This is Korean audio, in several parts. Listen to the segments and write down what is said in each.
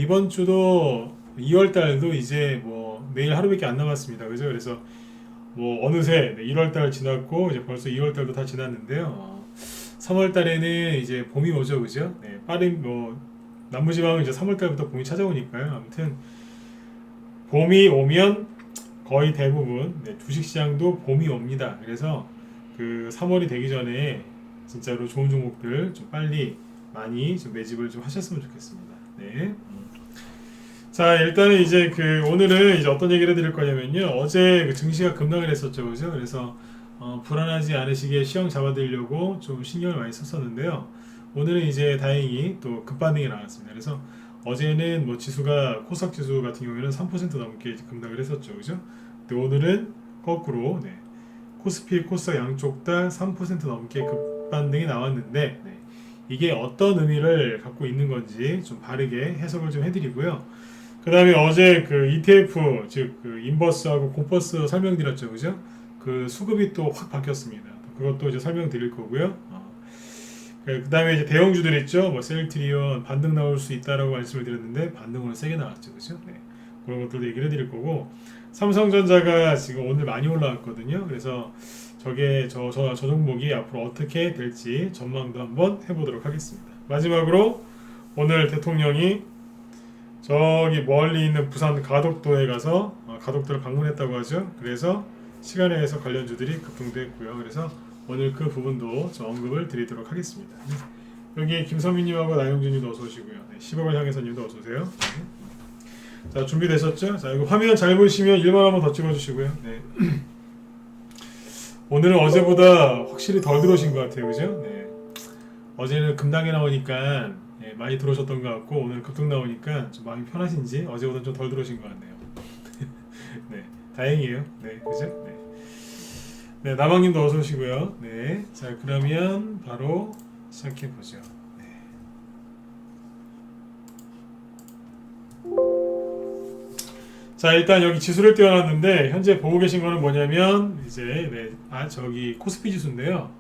이번 주도 2월 달도 이제 뭐 내일 하루밖에 안 남았습니다. 그죠? 그래서 뭐 어느새 1월 달 지났고 이제 벌써 2월 달도 다 지났는데요. 3월 달에는 이제 봄이 오죠. 그죠? 네, 빠른 뭐 남부지방은 이제 3월 달부터 봄이 찾아오니까요. 아무튼 봄이 오면 거의 대부분 주식시장도 봄이 옵니다. 그래서 그 3월이 되기 전에 진짜로 좋은 종목들 좀 빨리 많이 좀 매집을 좀 하셨으면 좋겠습니다. 네. 자, 일단은 이제 그 오늘은 이제 어떤 얘기를 드릴 거냐면요. 어제 그 증시가 급락을 했었죠, 그죠? 그래서 불안하지 않으시게 시황 잡아드리려고 좀 신경을 많이 썼었는데요. 오늘은 이제 다행히 또 급반등이 나왔습니다. 그래서 어제는 뭐 지수가 코스닥 지수 같은 경우에는 3% 넘게 이제 급락을 했었죠, 그죠? 근데 오늘은 거꾸로 코스피, 코스닥 양쪽 다 3% 넘게 급반등이 나왔는데 이게 어떤 의미를 갖고 있는 건지 좀 바르게 해석을 좀 해드리고요. 그 다음에 어제 그 ETF 즉 그 인버스하고 곱버스 설명드렸죠, 그죠? 그 수급이 또 확 바뀌었습니다. 그것도 이제 설명드릴 거고요. 그 다음에 이제 대형주들 있죠, 뭐 셀트리온 반등 나올 수 있다라고 말씀을 드렸는데 반등으로 세게 나왔죠, 그죠? 네. 그런 것들도 얘기를 해드릴 거고, 삼성전자가 지금 오늘 많이 올라왔거든요. 그래서 저게 저 종목이 앞으로 어떻게 될지 전망도 한번 해보도록 하겠습니다. 마지막으로 오늘 대통령이 저기 멀리 있는 부산 가덕도에 가서 가덕도를 방문했다고 하죠. 그래서 시간에 의해서 관련주들이 급등됐고요. 그래서 오늘 그 부분도 좀 언급을 드리도록 하겠습니다. 여기 김선민님하고 나영준님도 어서 오시고요. 10억을 향해서님도 어서 오세요. 자, 준비되셨죠? 자, 이거 화면 잘 보시면 1번 한번 더 찍어주시고요. 네. 오늘은 어제보다 확실히 덜 들어오신 것 같아요, 그죠? 네. 어제는 급락이 나오니까 많이 들어오셨던 것 같고, 오늘 급등 나오니까 좀 마음이 편하신지 어제보다 좀 덜 들어오신 것 같네요. 네, 다행이에요. 네, 그죠? 네. 네, 나방님도 어서 오시고요. 네, 자, 그러면 바로 시작해 보죠. 네. 자, 일단 여기 지수를 띄워놨는데 현재 보고 계신 거는 뭐냐면 이제 저기 코스피 지수인데요.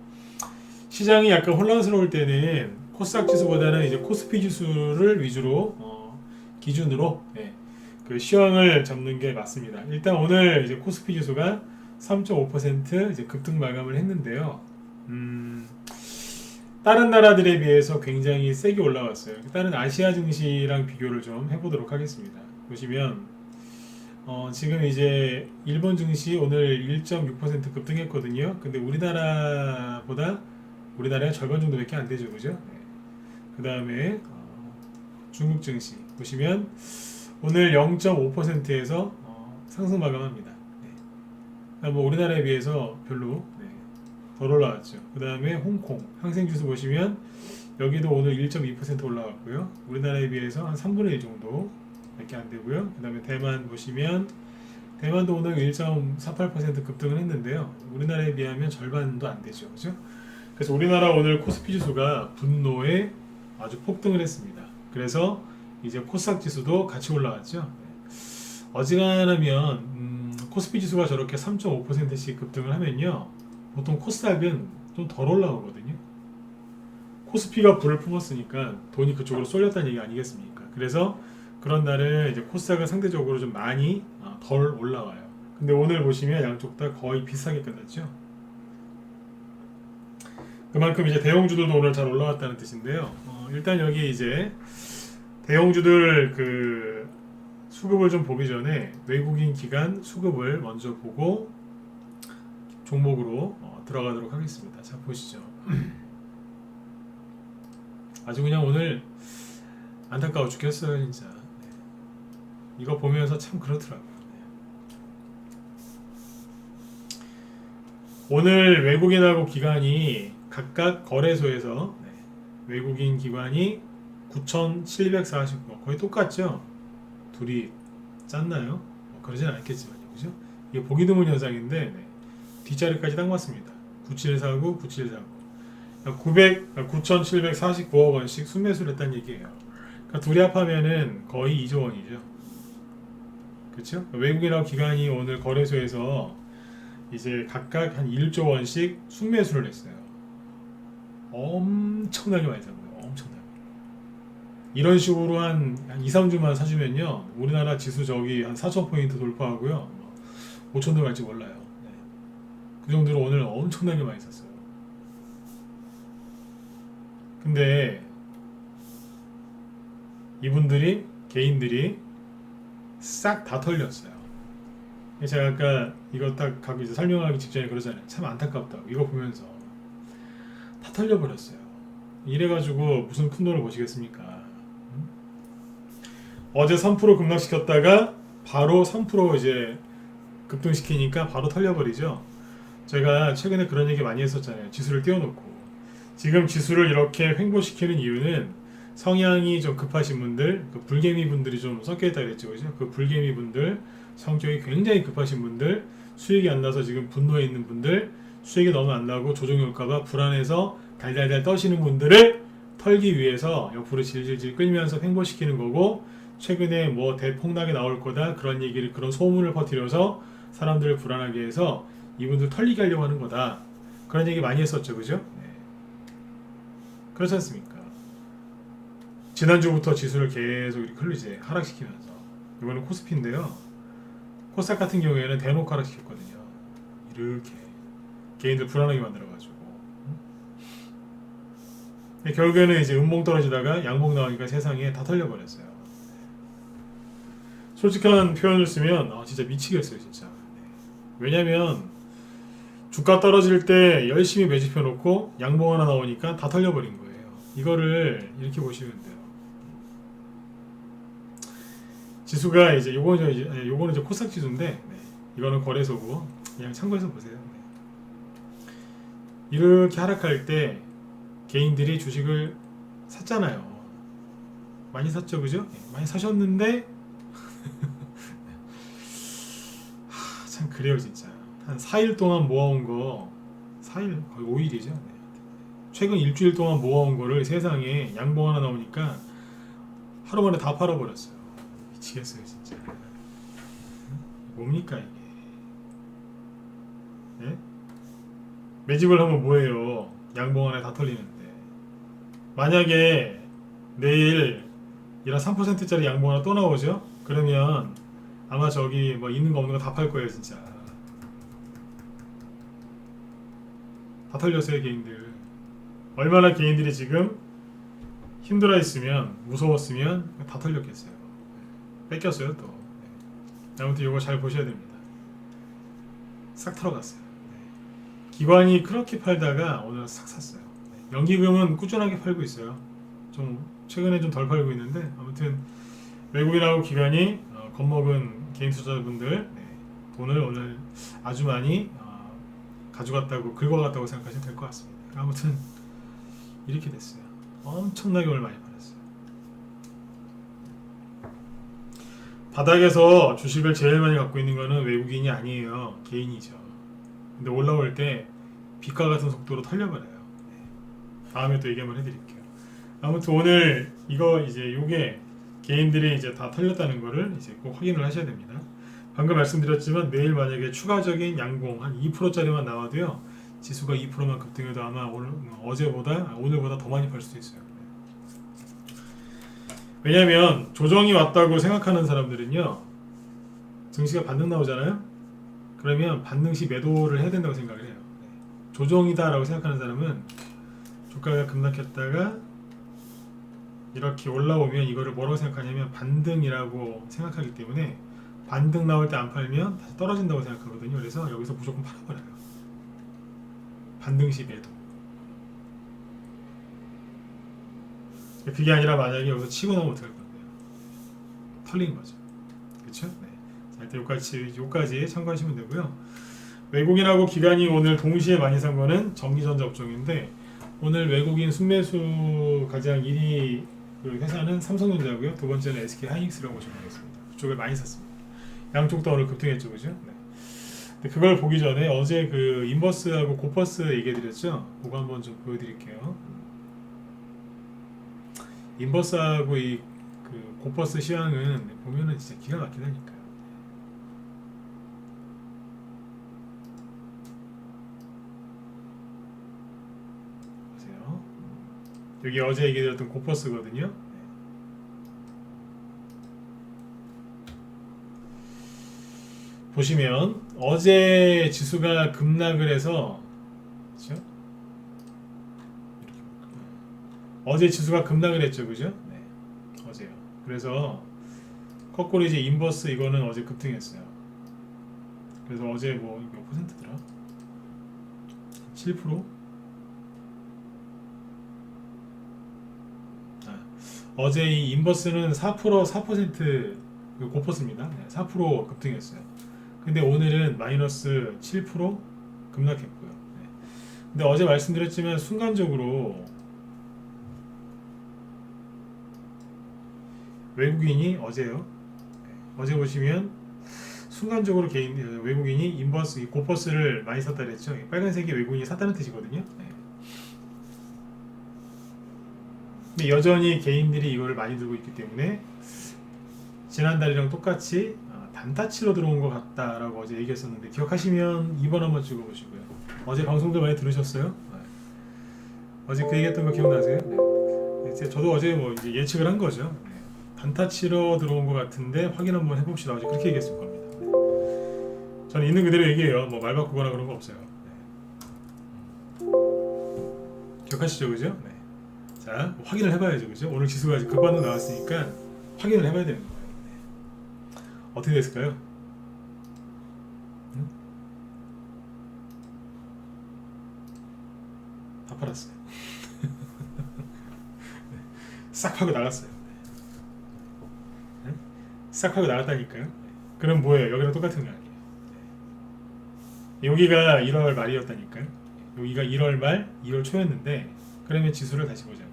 시장이 약간 혼란스러울 때는 코스닥 지수보다는 이제 코스피 지수를 위주로 기준으로 그 시황을 잡는 게 맞습니다. 일단 오늘 이제 코스피 지수가 3.5% 이제 급등 마감을 했는데요. 다른 나라들에 비해서 굉장히 세게 올라왔어요. 다른 아시아 증시랑 비교를 좀 해보도록 하겠습니다. 보시면 지금 이제 일본 증시 오늘 1.6% 급등했거든요. 근데 우리나라의 절반 정도밖에 안 되죠, 그죠? 그 다음에 중국 증시 보시면 오늘 0.5%에서 상승 마감합니다. 뭐 우리나라에 비해서 별로 덜 올라왔죠. 그 다음에 홍콩 항생지수 보시면 여기도 오늘 1.2% 올라왔고요. 우리나라에 비해서 한 3분의 1 정도 밖에 안 되고요. 그 다음에 대만 보시면 대만도 오늘 1.48% 급등을 했는데요. 우리나라에 비하면 절반도 안 되죠, 그죠? 그래서 우리나라 오늘 코스피 지수가 분노에 아주 폭등을 했습니다. 그래서 이제 코스닥 지수도 같이 올라왔죠. 어지간하면 코스피 지수가 저렇게 3.5%씩 급등을 하면요, 보통 코스닥은 좀 덜 올라오거든요. 코스피가 불을 품었으니까 돈이 그쪽으로 쏠렸다는 얘기 아니겠습니까? 그래서 그런 날은 이제 코스닥은 상대적으로 좀 많이 덜 올라와요. 근데 오늘 보시면 양쪽 다 거의 비슷하게 끝났죠. 그만큼 이제 대형주들도 오늘 잘 올라왔다는 뜻인데요. 일단 여기 이제 대형주들 그 수급을 좀 보기 전에 외국인 기관 수급을 먼저 보고 종목으로 들어가도록 하겠습니다. 자, 보시죠. 아주 그냥 오늘 안타까워 죽겠어요, 진짜. 이거 보면서 참 그렇더라고요. 오늘 외국인하고 기관이 각각 거래소에서 외국인 기관이 9,749, 거의 똑같죠? 둘이 짰나요? 그러진 않겠지만요, 그죠? 이게 보기 드문 현상인데 뒷자리까지 딱 맞습니다. 9749, 9749. 9,749억 원씩 순매수를 했다는 얘기예요. 그러니까 둘이 합하면은 거의 2조 원이죠. 그렇죠? 외국인하고 기관이 오늘 거래소에서 이제 각각 한 1조 원씩 순매수를 했어요. 엄청나게 많이 산 거예요. 엄청나게. 이런 식으로 한 2, 3주만 사주면요. 우리나라 지수 저기 한 4,000포인트 돌파하고요. 5,000도 갈지 몰라요. 네. 그 정도로 오늘 엄청나게 많이 샀어요. 근데 이분들이 개인들이 싹 다 털렸어요. 제가 아까 이거 딱 갖고 이제 설명하기 직전에 그러잖아요. 참 안타깝다고 이거 보면서 다 털려버렸어요. 이래가지고 무슨 큰 돈을 버시겠습니까? 응? 어제 3% 급락시켰다가 바로 3% 이제 급등시키니까 바로 털려버리죠. 제가 최근에 그런 얘기 많이 했었잖아요. 지수를 띄워놓고 지금 지수를 이렇게 횡보시키는 이유는 성향이 좀 급하신 분들, 그 불개미 분들이 좀 섞여있다 그랬죠, 그죠? 그 불개미 분들, 성격이 굉장히 급하신 분들, 수익이 안 나서 지금 분노해 있는 분들, 수익이 너무 안 나고 조정이 올까봐 불안해서 달달달 떠시는 분들을 털기 위해서 옆으로 질질질 끌면서 횡보시키는 거고, 최근에 뭐 대폭락이 나올 거다 그런 얘기를 그런 소문을 퍼뜨려서 사람들을 불안하게 해서 이분들 털리게 하려고 하는 거다. 그런 얘기 많이 했었죠, 그죠? 네. 그렇지 않습니까? 지난주부터 지수를 계속 이렇게 흘리지 하락시키면서 이거는 코스피인데요. 코스닥 같은 경우에는 대놓고 하락시켰거든요. 이렇게 개인들 불안하게 만들어가지고 결국에는 이제 음봉 떨어지다가 양봉 나오니까 세상에 다 털려버렸어요. 솔직한 표현을 쓰면 진짜 미치겠어요 진짜. 왜냐면 주가 떨어질 때 열심히 매집해놓고 양봉 하나 나오니까 다 털려버린 거예요. 이거를 이렇게 보시면 돼요. 지수가 이제 요거는 이제 코스닥 지수인데 네. 이거는 거래소고 그냥 참고해서 보세요. 네. 이렇게 하락할 때 개인들이 주식을 샀잖아요. 많이 샀죠, 그죠? 네. 많이 사셨는데 참 그래요 진짜. 한 4일 동안 모아온 거 4일 거의 5일이죠. 네. 최근 일주일 동안 모아온 거를 세상에 양봉 하나 나오니까 하루 만에 다 팔아버렸어요. 미치겠어요 진짜. 뭡니까 이게? 네? 매집을 하면 뭐예요? 양봉 안에 다 털리는데 만약에 내일 이런 3%짜리 양봉 하나 또 나오죠? 그러면 아마 저기 뭐 있는 거 없는 거 다 팔 거예요 진짜. 다 털렸어요 개인들. 얼마나 개인들이 지금 힘들어 했으면 무서웠으면 다 털렸겠어요. 뺏겼어요 또. 아무튼 이거 잘 보셔야 됩니다. 싹 털어갔어요. 기관이 그렇게 팔다가 오늘 싹 샀어요. 연기금은 꾸준하게 팔고 있어요. 좀 최근에 좀 덜 팔고 있는데 아무튼 외국인하고 기관이 겁먹은 개인 투자자분들 돈을 오늘 아주 많이 가져갔다고 긁어갔다고 생각하시면 될 것 같습니다. 아무튼 이렇게 됐어요. 엄청나게 오늘 많이 팔았어요. 바닥에서 주식을 제일 많이 갖고 있는 거는 외국인이 아니에요. 개인이죠. 근데 올라올 때 빛과 같은 속도로 털려버려요. 다음에 또 얘기 한번 해드릴게요. 아무튼 오늘 이거 이제 요게 개인들이 이제 다 털렸다는 거를 이제 꼭 확인을 하셔야 됩니다. 방금 말씀드렸지만 내일 만약에 추가적인 양봉 한 2%짜리만 나와도요. 지수가 2%만 급등해도 아마 오늘보다 더 많이 팔 수도 있어요. 왜냐하면 조정이 왔다고 생각하는 사람들은요. 증시가 반등 나오잖아요. 그러면 반등 시 매도를 해야 된다고 생각을 해요. 조정이다라고 생각하는 사람은 주가가 급락했다가 이렇게 올라오면 이거를 뭐라고 생각하냐면 반등이라고 생각하기 때문에 반등 나올 때 안 팔면 다시 떨어진다고 생각하거든요. 그래서 여기서 무조건 팔아버려요. 반등 시 매도. 그게 아니라 만약에 여기서 치고 나오면 어떡할 건데요? 털린 거죠. 그렇죠? 네. 자, 일단 요까지 참고하시면 되고요. 외국인하고 기관이 오늘 동시에 많이 산 거는 전기전자 업종인데 오늘 외국인 순매수 가장 1위 그 회사는 삼성전자고요. 두 번째는 SK하이닉스라고 보시면 되겠습니다. 그쪽을 많이 샀습니다. 양쪽 다 오늘 급등했죠, 그죠? 네. 근데 그걸 보기 전에 어제 그 인버스하고 고퍼스 얘기해드렸죠. 그거 한번 좀 보여드릴게요. 인버스하고 이 그 고퍼스 시황은 보면은 진짜 기가 막히다니까요. 보세요. 여기 어제 얘기드렸던 고퍼스거든요. 보시면 어제 지수가 급락을 해서 그렇죠? 어제 지수가 급락을 했죠, 그죠? 네, 어제요. 그래서 거꾸로 이제 인버스 이거는 어제 급등했어요. 그래서 어제 뭐 몇 퍼센트더라? 7%? 어제 이 인버스는 4% 고퍼스입니다. 네, 4% 급등했어요. 근데 오늘은 마이너스 7% 급락했고요. 네. 근데 어제 말씀드렸지만 순간적으로 외국인이 어제요. 네, 어제 보시면 순간적으로 외국인이 인버스 고퍼스를 많이 샀다 그랬죠. 빨간색이 외국인이 샀다는 뜻이거든요. 네. 근데 여전히 개인들이 이거를 많이 들고 있기 때문에 지난달이랑 똑같이 단타치로 들어온 것 같다라고 어제 얘기했었는데 기억하시면 2번 한번 찍어보시고요. 어제 방송도 많이 들으셨어요? 네. 어제 그 얘기했던 거 기억나세요? 네. 이제 저도 어제 뭐 이제 예측을 한 거죠. 네. 단타치로 들어온 것 같은데 확인 한번 해봅시다. 어제 그렇게 얘기했을 겁니다. 네. 저는 있는 그대로 얘기해요. 뭐 말 바꾸거나 그런 거 없어요. 네. 기억하시죠, 그죠? 네. 자, 확인을 해봐야죠, 그죠? 오늘 지수가 아직 급반등 나왔으니까 확인을 해봐야 되는 거예요. 네. 어떻게 됐을까요? 응? 다 팔았어요. 네. 싹 파고 나갔어요. 네. 싹 파고 나갔다니까요. 네. 그럼 뭐예요? 여기랑 똑같은 거 아니에요? 네. 여기가 1월 말이었다니까요. 여기가 1월 말, 2월 초였는데 그러면 지수를 다시 보자고요.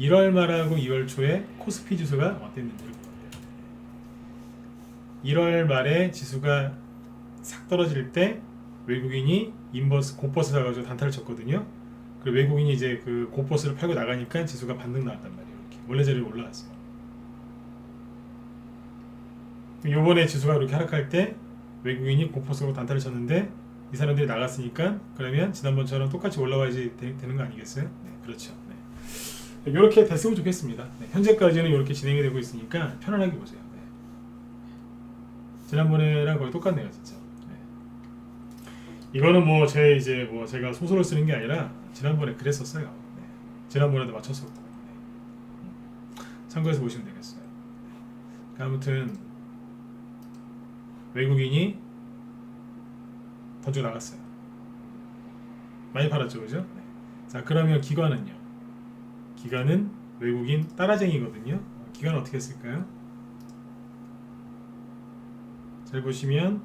1월 말하고 2월 초에 코스피 지수가 어땠는지를 보세요. 1월 말에 지수가 싹 떨어질 때 외국인이 인버스 고버스 사가지고 단타를 쳤거든요. 그리고 외국인이 이제 그 고버스를 팔고 나가니까 지수가 반등 나왔단 말이에요. 이렇게 원래 자리로 올라왔어요. 요번에 지수가 이렇게 하락할 때 외국인이 고버스로 단타를 쳤는데 이 사람들이 나갔으니까 그러면 지난번처럼 똑같이 올라와야지 되는 거 아니겠어요? 네, 그렇죠. 네. 이렇게 됐으면 좋겠습니다. 네, 현재까지는 이렇게 진행이 되고 있으니까 편안하게 보세요. 네. 지난번에랑 거의 똑같네요, 진짜. 네. 이거는 뭐 제가 소설을 쓰는 게 아니라 지난번에 그랬었어요. 네. 지난번에도 맞췄었고. 네. 참고해서 보시면 되겠어요. 네. 아무튼 외국인이 던져 나갔어요. 많이 팔았죠, 그죠? 네. 자, 그러면 기관은요? 기관은 외국인 따라쟁이거든요. 기관은 어떻게 했을까요? 잘 보시면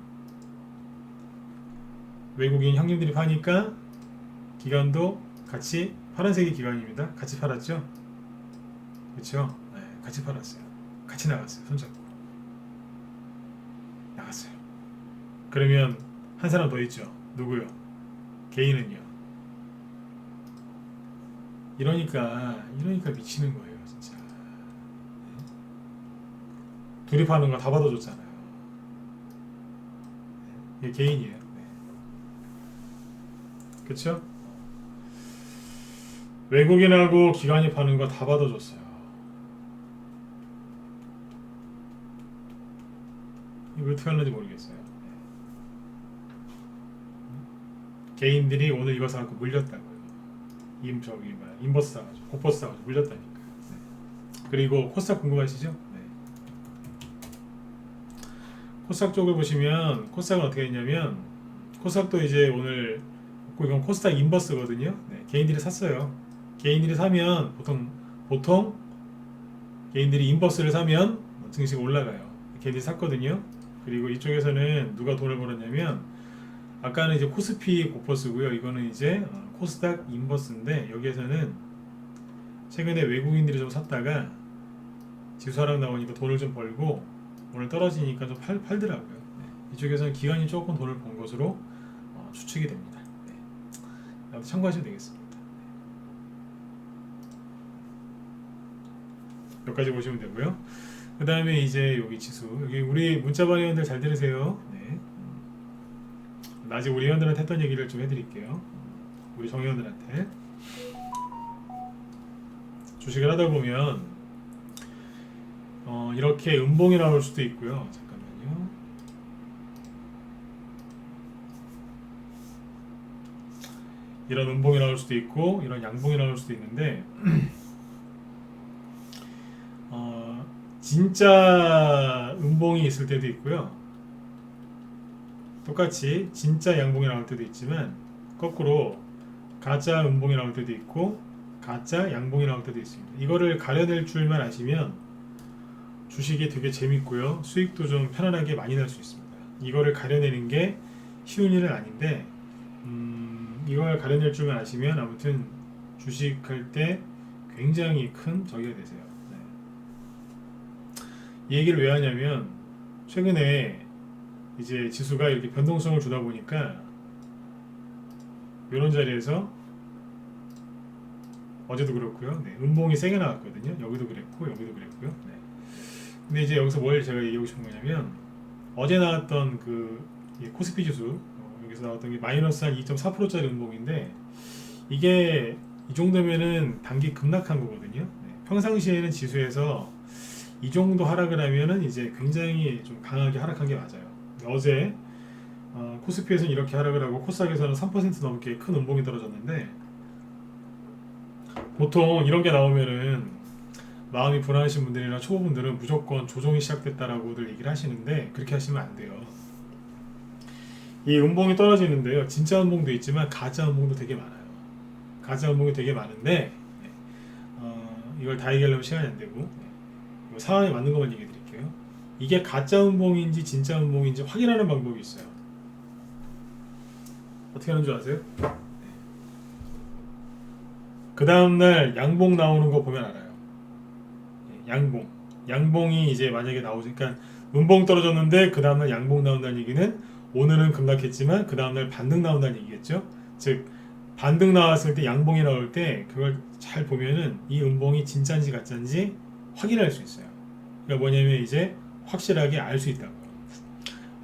외국인 형님들이 파니까 기관도 같이 파란색이 기관입니다. 같이 팔았죠? 그렇죠? 네, 같이 팔았어요. 같이 나갔어요. 손잡고 나갔어요. 그러면 한 사람 더 있죠. 누구요? 개인은요. 이러니까 미치는 거예요, 진짜. 둘이 파는 거 다 받아줬잖아요. 이게 개인이에요. 네. 그쵸? 외국인하고 기관이 파는 거 다 받아줬어요. 이거 어떻게 하는지 모르겠어요. 개인들이 오늘 이거 사갖고 물렸다고요. 인버스 사가지고 고퍼스 사가지고 물렸다니까. 네. 그리고 코스닥 궁금하시죠? 네. 코스닥 쪽을 보시면 코스닥은 어떻게 했냐면 코스닥도 이제 오늘 이건 코스닥 인버스거든요. 네. 개인들이 샀어요. 개인들이 사면 보통 개인들이 인버스를 사면 증시가 올라가요. 개인들이 샀거든요. 그리고 이쪽에서는 누가 돈을 벌었냐면 아까는 이제 코스피 고퍼스고요. 이거는 이제 코스닥 인버스인데 여기에서는 최근에 외국인들이 좀 샀다가 지수 하락 나오니까 돈을 좀 벌고 오늘 떨어지니까 좀 팔더라고요. 네. 이쪽에서는 기관이 조금 돈을 번 것으로 추측이 됩니다. 네. 참고하시면 되겠습니다. 여기까지 보시면 되고요. 그 다음에 이제 여기 지수 여기 우리 문자반 회원들 잘 들으세요. 네. 낮에 우리 회원들한테 했던 얘기를 좀 해드릴게요. 우리 정회원들한테 주식을 하다 보면 이렇게 음봉이 나올 수도 있고요. 잠깐만요. 이런 음봉이 나올 수도 있고 이런 양봉이 나올 수도 있는데 진짜 음봉이 있을 때도 있고요. 똑같이 진짜 양봉이 나올 때도 있지만 거꾸로 가짜 음봉이 나올 때도 있고 가짜 양봉이 나올 때도 있습니다. 이거를 가려낼 줄만 아시면 주식이 되게 재밌고요. 수익도 좀 편안하게 많이 날 수 있습니다. 이거를 가려내는 게 쉬운 일은 아닌데 이걸 가려낼 줄만 아시면 아무튼 주식할 때 굉장히 큰 적이 되세요. 네. 이 얘기를 왜 하냐면 최근에 이제 지수가 이렇게 변동성을 주다 보니까 이런 자리에서 어제도 그렇고요. 네, 음봉이 세게 나왔거든요. 여기도 그랬고 여기도 그랬고요. 네. 근데 이제 여기서 뭘 제가 얘기하고 싶은 거냐면 어제 나왔던 그 코스피 지수 여기서 나왔던 게 마이너스 한 2.4%짜리 음봉인데 이게 이 정도면은 단기 급락한 거거든요. 네. 평상시에는 지수에서 이 정도 하락을 하면은 이제 굉장히 좀 강하게 하락한 게 맞아요. 어제 코스피에서는 이렇게 하락을 하고 코스닥에서는 3% 넘게 큰 음봉이 떨어졌는데 보통 이런 게 나오면은 마음이 불안하신 분들이나 초보분들은 무조건 조정이 시작됐다라고들 얘기를 하시는데 그렇게 하시면 안 돼요. 이 음봉이 떨어지는데요. 진짜 음봉도 있지만 가짜 음봉도 되게 많아요. 가짜 음봉이 되게 많은데 이걸 다 얘기하려면 시간이 안 되고 상황에 맞는 것만 얘기해 드릴게요. 이게 가짜 음봉인지 진짜 음봉인지 확인하는 방법이 있어요. 어떻게 하는 줄 아세요? 그 다음날 양봉 나오는 거 보면 알아요. 양봉이 이제 만약에 나오지, 그러니까 음봉 떨어졌는데 그 다음날 양봉 나온다는 얘기는 오늘은 급락했지만 그 다음날 반등 나온다는 얘기겠죠. 즉 반등 나왔을 때 양봉이 나올 때 그걸 잘 보면은 이 음봉이 진짜인지 가짜인지 확인할 수 있어요. 그러니까 뭐냐면 이제 확실하게 알 수 있다고요.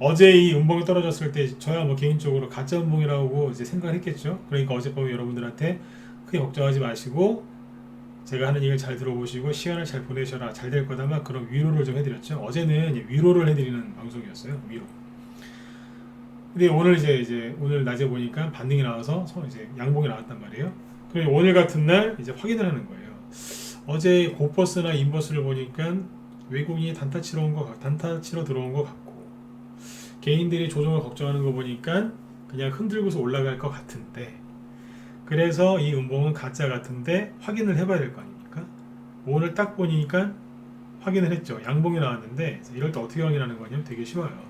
어제 이 음봉이 떨어졌을 때 저야 뭐 개인적으로 가짜 음봉이라고 이제 생각을 했겠죠. 그러니까 어젯밤에 여러분들한테 크게 걱정하지 마시고 제가 하는 얘기를 잘 들어보시고 시간을 잘 보내셔라, 잘 될 거다만 그런 위로를 좀 해드렸죠. 어제는 위로를 해드리는 방송이었어요. 위로. 근데 오늘 이제 오늘 낮에 보니까 반등이 나와서 이제 양봉이 나왔단 말이에요. 그리고 오늘 같은 날 이제 확인을 하는 거예요. 어제 고버스나 인버스를 보니까 외국인이 단타 치러 들어온 것 같고 개인들이 조정을 걱정하는 거 보니까 그냥 흔들고서 올라갈 것 같은데 그래서 이 음봉은 가짜 같은데 확인을 해봐야 될 거 아닙니까? 오늘 딱 보니까 확인을 했죠. 양봉이 나왔는데 이럴 때 어떻게 확인하는 거냐면 되게 쉬워요.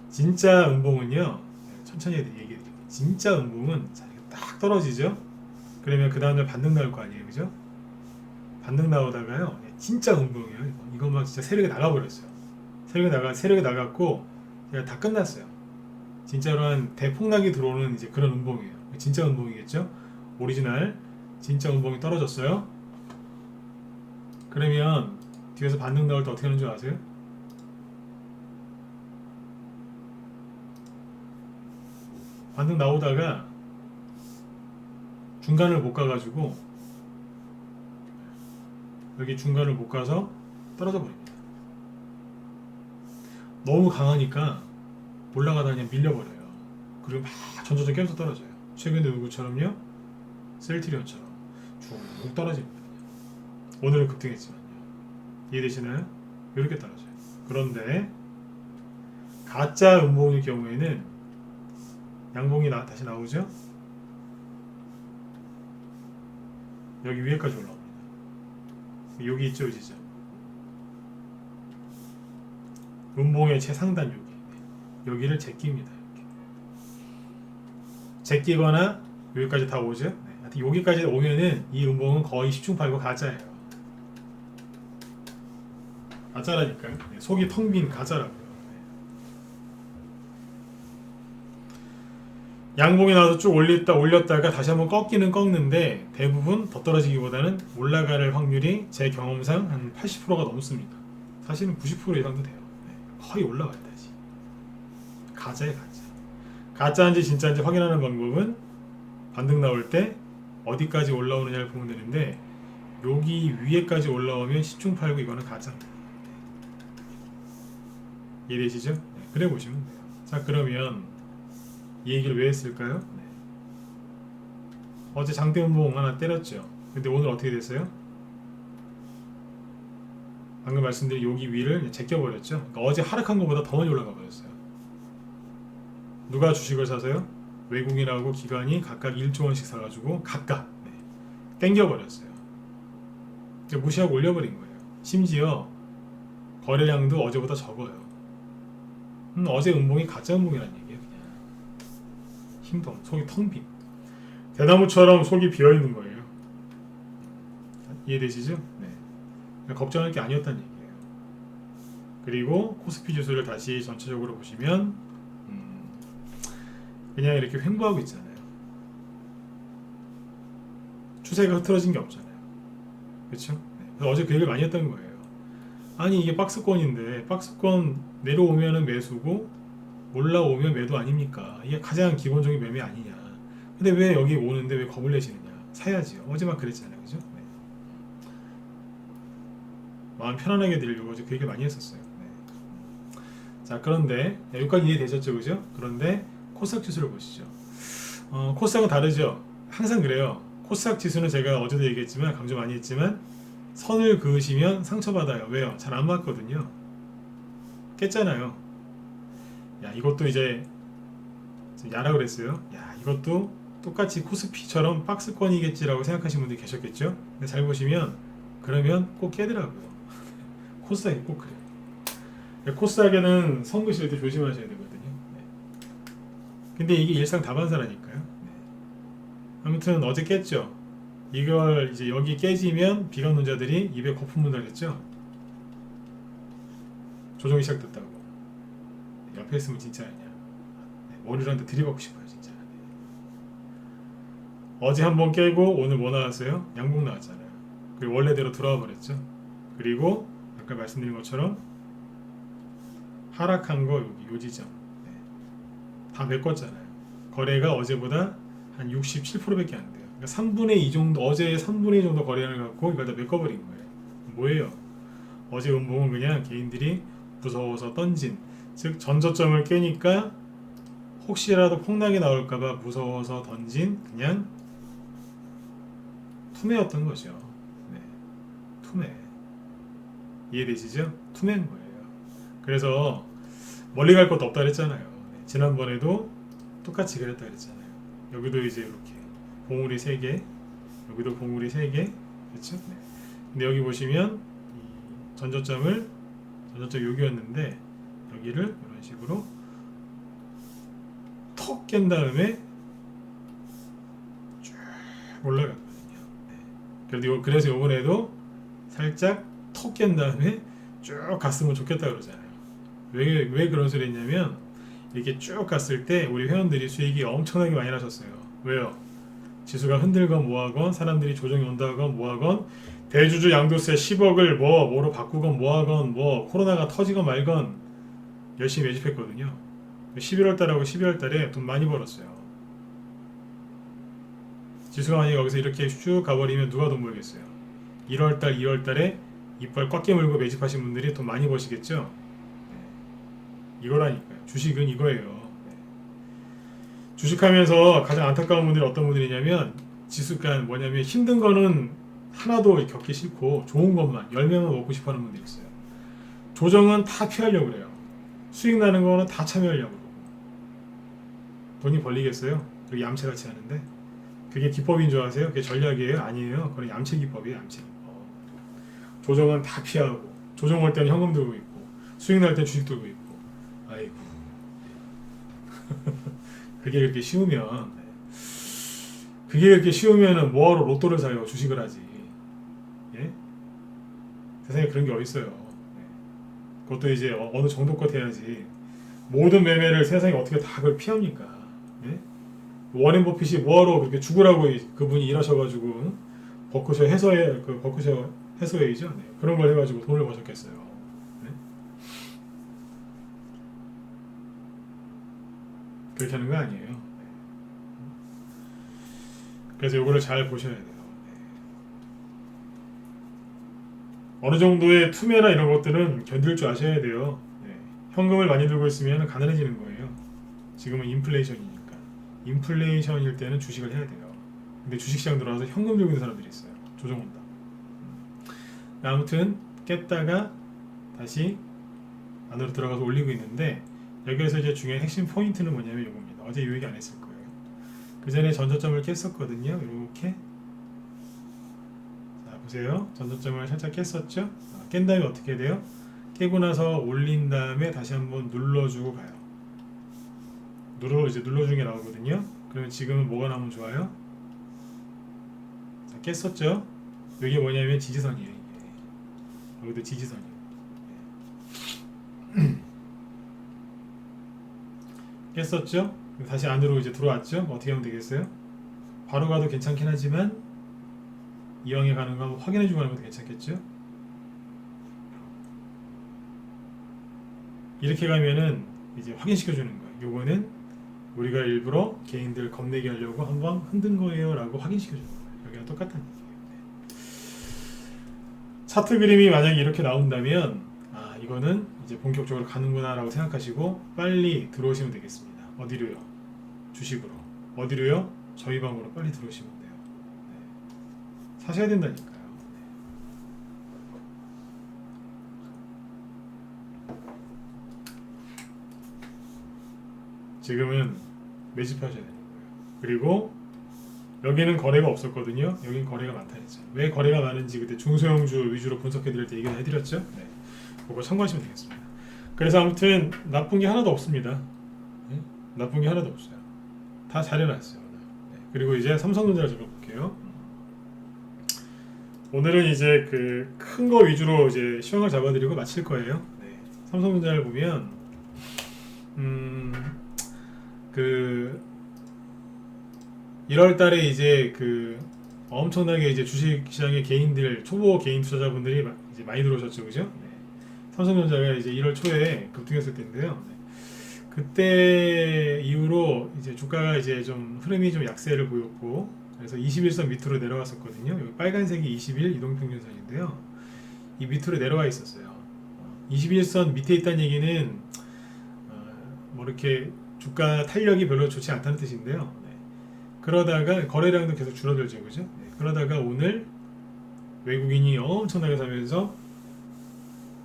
진짜 음봉은요. 천천히 얘기해드릴게요. 진짜 음봉은 딱 떨어지죠. 그러면 그 다음날 반등 나올 거 아니에요. 그죠? 반등 나오다가요. 진짜 음봉이에요. 이것만 진짜 세력이 나가버렸어요. 세력이 나갔고 다 끝났어요. 진짜로 한 대폭락이 들어오는 이제 그런 음봉이에요. 진짜 음봉이겠죠? 오리지널 진짜 음봉이 떨어졌어요. 그러면 뒤에서 반등 나올 때 어떻게 하는 줄 아세요? 반등 나오다가 중간을 못 가가지고 여기 중간을 못 가서 떨어져 버립니다. 너무 강하니까 올라가다 그냥 밀려버려요. 그리고 막 전조적 깨면서 떨어져요. 최근에 누구처럼요? 셀트리온처럼 쭉 떨어집니다. 오늘은 급등했지만요. 이해되시나요? 이렇게 떨어져요. 그런데 가짜 음봉일 경우에는 양봉이 다시 나오죠? 여기 위에까지 올라옵니다. 여기 있죠, 지점. 음봉의 최상단 여기를 제낍니다. 제끼거나 여기까지 다 오죠. 네. 여기까지 오면은 이 음봉은 거의 10중 8구 가짜예요. 가짜라니까요. 네. 속이 텅 빈 가짜라고요. 네. 양봉이 나와서 쭉 올렸다가 다시 한번 꺾는데 대부분 더 떨어지기보다는 올라갈 확률이 제 경험상 한 80%가 넘습니다. 사실은 90% 이상도 돼요. 네. 거의 올라가야 되지. 가짜에 가짜. 가짜인지 진짜인지 확인하는 방법은 반등 나올 때 어디까지 올라오느냐를 보면 되는데 여기 위에까지 올라오면 10중 8구 이거는 가짜입니다. 이해되시죠? 네, 그래 보시면 돼요. 자, 그러면 이 얘기를 왜 했을까요? 네. 어제 장대음봉 하나 때렸죠. 근데 오늘 어떻게 됐어요? 방금 말씀드린 여기 위를 제껴버렸죠. 그러니까 어제 하락한 것보다 더 많이 올라가 버렸어요. 누가 주식을 사서요? 외국인하고 기관이 각각 1조 원씩 사가지고 각각 땡겨버렸어요. 무시하고 올려버린 거예요. 심지어 거래량도 어제보다 적어요. 어제 음봉이 가짜 음봉이라는 얘기예요. 그냥 힘도 없고 속이 텅 빈 대나무처럼 속이 비어있는 거예요. 이해되시죠? 네. 걱정할 게 아니었다는 얘기예요. 그리고 코스피 지수를 다시 전체적으로 보시면 그냥 이렇게 횡보하고 있잖아요. 추세가 흐트러진 게 없잖아요. 그렇죠? 네. 어제 그 얘기를 많이 했던 거예요. 아니 이게 박스권인데 박스권 내려오면은 매수고 올라오면 매도 아닙니까? 이게 가장 기본적인 매매 아니냐. 근데 왜 여기 오는데 왜 겁을 내시느냐. 사야지요. 어제 막 그랬잖아요. 그죠? 네. 마음 편안하게 드리려고 어제 그 얘기 많이 했었어요. 네. 자 그런데 여기까지 이해되셨죠? 그죠? 그런데 코스닥 지수를 보시죠. 코스닥은 다르죠. 항상 그래요. 코스닥 지수는 제가 어제도 얘기했지만 강조 많이 했지만 선을 그으시면 상처받아요. 왜요? 잘 안 맞거든요. 깼잖아요. 야 이것도 이제 야라 그랬어요. 야 이것도 똑같이 코스피처럼 박스권이겠지라고 생각하시는 분들이 계셨겠죠. 근데 잘 보시면 그러면 꼭 깨더라고요. 코스닥이 꼭 그래요. 코스닥에는 선 그실 때 조심하셔야 되거든요. 네. 근데 이게 일상 다반사라니까요. 네. 아무튼 어제 깼죠. 이걸 이제 여기 깨지면 비관론자들이 입에 거품 문다겠죠. 조정이 시작됐다고. 옆에 있으면 진짜 아니야. 머리를 한테 들이받고 싶어요 진짜. 어제 한번 깨고 오늘 뭐 나왔어요? 양봉 나왔잖아요. 그리고 원래대로 돌아와 버렸죠. 그리고 아까 말씀드린 것처럼 하락한 거 여기 요 지점 다 메꿨잖아요. 거래가 어제보다 한 67%밖에 안 돼요. 그러니까 3분의 2 정도, 어제 3분의 2 정도 거래량을 갖고 이걸 다 메꿔버린 거예요. 뭐예요? 어제 음봉은 그냥 개인들이 무서워서 던진, 즉 전저점을 깨니까 혹시라도 폭락이 나올까봐 무서워서 던진 그냥 투매였던 거죠. 네. 투매. 이해되시죠? 투매인 거예요. 그래서 멀리 갈 것도 없다 그랬잖아요. 네. 지난번에도 똑같이 그랬다 그랬잖아요. 여기도 이제 이렇게 봉우리 3개, 여기도 봉우리 3개, 그렇죠? 네. 근데 여기 보시면 이 전저점 여기였는데 여기를 이런 식으로 턱 깬 다음에 쭉 올라갔거든요. 네. 그래서 이번에도 살짝 턱 깬 다음에 쭉 갔으면 좋겠다 그러잖아요. 왜 그런 소리 했냐면 이렇게 쭉 갔을 때 우리 회원들이 수익이 엄청나게 많이 나셨어요. 왜요? 지수가 흔들건 뭐하건 사람들이 조정이 온다건 뭐하건 대주주 양도세 10억을 뭐로 바꾸건 뭐하건 뭐 코로나가 터지건 말건 열심히 매집했거든요. 11월 달하고 12월 달에 돈 많이 벌었어요. 지수가 만약에 여기서 이렇게 쭉 가버리면 누가 돈 벌겠어요? 1월 달, 2월 달에 이빨 꽉 깨물고 매집하신 분들이 돈 많이 버시겠죠? 네. 이거라니까요. 주식은 이거예요. 네. 주식하면서 가장 안타까운 분들이 어떤 분들이냐면 지수가 뭐냐면 힘든 거는 하나도 겪기 싫고 좋은 것만 열매만 먹고 싶어하는 분들이 있어요. 조정은 다 피하려고 그래요. 수익 나는 거는 다 참여하려고 그러고 돈이 벌리겠어요? 그리고 얌체같이 하는데 그게 기법인 줄 아세요? 그게 전략이에요? 아니에요. 그건 얌체 기법이에요. 얌체 기법. 조정은 다 피하고 조정 올 때는 현금 들고 있고 수익 날 때는 주식 들고 있고 아이고 그게 그렇게 쉬우면은 뭐하러 로또를 사요? 주식을 하지. 예? 세상에 그런 게 어딨어요. 그것도 이제 어느 정도껏 해야지. 모든 매매를 세상에 어떻게 다 그걸 피합니까? 예? 워렌 버핏이 뭐하러 그렇게 죽으라고 그분이 일하셔가지고 버크셔 해서웨이죠. 네. 그런 걸 해가지고 돈을 버셨겠어요. 네? 그렇게 하는 거 아니에요. 네. 그래서 이거를 잘 보셔야 돼요. 네. 어느 정도의 투매나 이런 것들은 견딜 줄 아셔야 돼요. 네. 현금을 많이 들고 있으면 가난해지는 거예요. 지금은 인플레이션이니까. 인플레이션일 때는 주식을 해야 돼요. 근데 주식시장 들어와서 현금 들고 있는 사람들이 있어요. 조정 온다. 아무튼 깼다가 다시 안으로 들어가서 올리고 있는데, 여기에서 이제 중요한 핵심 포인트는 뭐냐면 이겁니다. 어제 이 얘기 안 했을 거예요. 그 전에 전저점을 깼었거든요. 이렇게. 자, 보세요. 전저점을 살짝 깼었죠. 깬 다음에 어떻게 돼요? 깨고 나서 올린 다음에 다시 한번 눌러주고 가요. 이제 눌러주는 게 나오거든요. 그러면 지금은 뭐가 나오면 좋아요? 자, 깼었죠. 이게 뭐냐면 지지선이에요. 이게. 여기도 지지선이에요. 깼었죠. 다시 안으로 이제 들어왔죠. 어떻게 하면 되겠어요? 바로 가도 괜찮긴 하지만 이왕에 가는 거 한번 확인해주고 가는 것도 괜찮겠죠. 이렇게 가면은 이제 확인시켜주는 거예요. 요거는 우리가 일부러 개인들 겁내게 하려고 한번 흔든 거예요 라고 확인시켜주는 거예요. 여기랑 똑같은 얘기예요. 차트 그림이 만약에 이렇게 나온다면 이거는 이제 본격적으로 가는구나 라고 생각하시고 빨리 들어오시면 되겠습니다. 어디로요? 주식으로. 어디로요? 저희 방으로 빨리 들어오시면 돼요. 네. 사셔야 된다니까요. 지금은 매집하셔야 되는 거예요. 그리고 여기는 거래가 없었거든요. 여긴 거래가 많다 했죠. 왜 거래가 많은지 그때 중소형주 위주로 분석해드릴 때 얘기를 해드렸죠. 네. 그거 참고하시면 되겠습니다. 그래서 아무튼 나쁜 게 하나도 없습니다. 네? 나쁜 게 하나도 없어요. 다 잘해놨어요. 네. 그리고 이제 삼성전자를 좀 볼게요. 오늘은 이제 그 큰 거 위주로 이제 시황을 잡아드리고 마칠 거예요. 네. 삼성전자를 보면 그 1월달에 이제 그 엄청나게 이제 주식시장의 개인들 초보 개인 투자자분들이 이제 많이 들어오셨죠, 그죠? 네. 삼성전자가 이제 1월 초에 급등했을 때인데요. 네. 그때 이후로 이제 주가가 이제 좀 흐름이 좀 약세를 보였고, 그래서 21선 밑으로 내려왔었거든요. 여기 빨간색이 20일 이동평균선인데요. 이 밑으로 내려와 있었어요. 21선 밑에 있다는 얘기는 뭐 이렇게 주가 탄력이 별로 좋지 않다는 뜻인데요. 네. 그러다가 거래량도 계속 줄어들죠, 그죠? 네. 그러다가 오늘 외국인이 엄청나게 사면서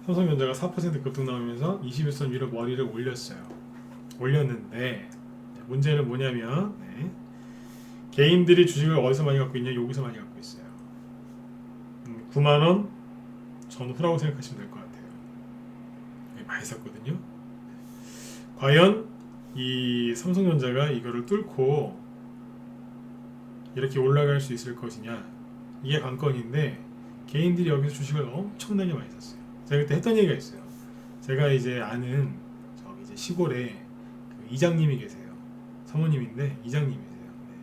삼성전자가 4% 급등 나오면서 21선 위로 머리를 올렸어요. 올렸는데 문제는 뭐냐면 개인들이 주식을 어디서 많이 갖고 있냐? 여기서 많이 갖고 있어요. 9만원 전후라고 생각하시면 될 것 같아요. 많이 샀거든요. 과연 이 삼성전자가 이거를 뚫고 이렇게 올라갈 수 있을 것이냐, 이게 관건인데 개인들이 여기서 주식을 엄청나게 많이 샀어요. 제가 그때 했던 얘기가 있어요. 제가 이제 아는 저기 이제 시골에 그 이장님이 계세요. 사모님인데 이장님이세요. 네.